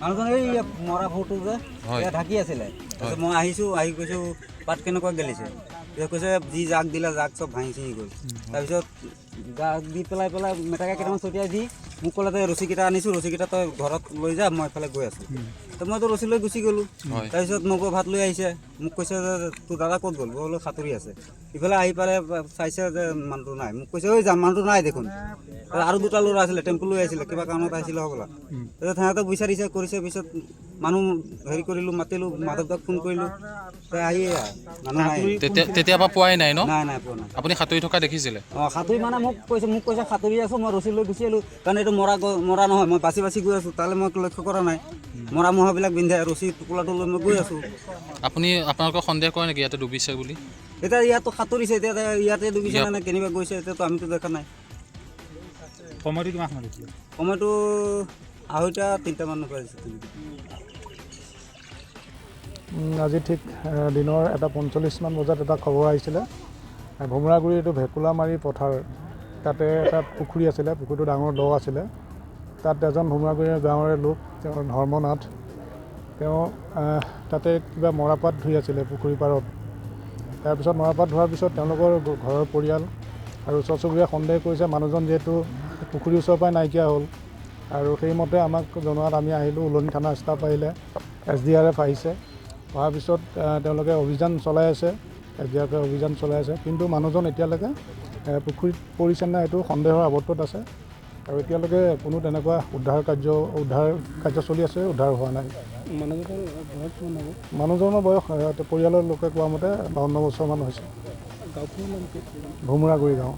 মানুহজন এই মৰা ফটো যে ঢাকি আছিলে। তাৰপিছত মই আহিছোঁ, আহি কৈছোঁ পাত কেনেকুৱা গেলিছে। তাৰপিছত কৈছে যি জাক দিলে জাক চব ভাঙি চিঙি গ'ল। তাৰপিছত জাক দি পেলাই মেটেকা কেইটামান ছটিয়াই দি মোক ক'লে তই ৰছীকেইটা আনিছোঁ, ৰছীকেইটা তই ঘৰত লৈ যা, মই এফালে গৈ আছোঁ। তো মইতো ৰছী লৈ গুচি গ'লোঁ। তাৰপিছত নবৌ ভাত লৈ আহিছে, মোক কৈছে যে তোৰ দাদা ক'ত গ'ল? মই বোলো সাঁতুৰি আছে। ইফালে আহি পেলাই চাইছে যে মানুহটো নাই। মোক কৈছে ঐ যাম, মানুহটো নাই দেখোন। আৰু দুটা ল'ৰা আছিলে, টেম্পু লৈ আহিছিলে, কিবা কাৰণত আহিছিলে হ'বলা। তাৰপিছত সিহঁতে বিচাৰিছে কৰিছে, পিছত মানুহ হেৰি কৰিলোঁ, মাতিলোঁ, মাধৱদাক ফোন কৰিলোঁ, আহি মানুহ নাই। তেতিয়াৰ পৰা পোৱাই নাই ন? নাই পোৱা নাই। আপুনি সাঁতুৰি থকা দেখিছিলে? অঁ সাঁতুৰি মানে মোক কৈছে সাঁতুৰি আছোঁ, মই ৰছী লৈ গুচি আহিলোঁ। কাৰণ এইটো মৰা নহয়, মই বাচি গৈ আছোঁ, তালৈ মই লক্ষ্য কৰা নাই। মৰা মহাবিলাক বিন্ধে, ৰছী টোপোলাটো লৈ মই গৈ আছোঁ। আপুনি আপোনালোকক সন্দেহ কৰে নেকি ইয়াতে ডুবিছে বুলি? এতিয়া ইয়াততো সাঁতুৰিছে, এতিয়া ইয়াতে ডুবিছে নে কেনিবা গৈছে, এতিয়াতো আমিতো দেখা নাই। সময়টো কিমান সময় দিছিলে? সময়টো 2:30 3টামান বাজিছে। আজি ঠিক দিনৰ 1:45মান বজাত এটা খবৰ আহিছিলে। ভোমৰাগুৰি এইটো ভেকুলামাৰী পথাৰ, তাতে এটা পুখুৰী আছিলে, পুখুৰীটো ডাঙৰ দ আছিলে। তাত এজন ভোমৰাগুৰি গাঁৱৰে লোক, তেওঁৰ ধৰ্মনাথ, তেওঁ তাতে কিবা মৰাপাত ধুই আছিলে পুখুৰী পাৰত। তাৰপিছত মৰাপাত ধোৱাৰ পিছত তেওঁলোকৰ ঘৰৰ পৰিয়াল আৰু ওচৰ চুবুৰীয়া সন্দেহ কৰিছে মানুহজন যিহেতু পুখুৰীৰ ওচৰৰ পৰাই নাইকিয়া হ'ল, আৰু সেইমতে আমাক জনোৱাত আমি আহিলোঁ। উলনি থানা ষ্টাফ আহিলে, SDRF আহিছে। অহাৰ পিছত তেওঁলোকে অভিযান চলাই আছে, SDRF অভিযান চলাই আছে, কিন্তু মানুহজন এতিয়ালৈকে পুখুৰীত পৰিছে নাই এইটো সন্দেহৰ আৱৰ্তত আছে। আৰু এতিয়ালৈকে কোনো তেনেকুৱা উদ্ধাৰ কাৰ্য চলি আছে, উদ্ধাৰ হোৱা নাই। মানুহজনৰ বয়স পৰিয়ালৰ লোকে কোৱা মতে 52 বছৰমান হৈছে। ভোমৰাগুৰি গাঁও।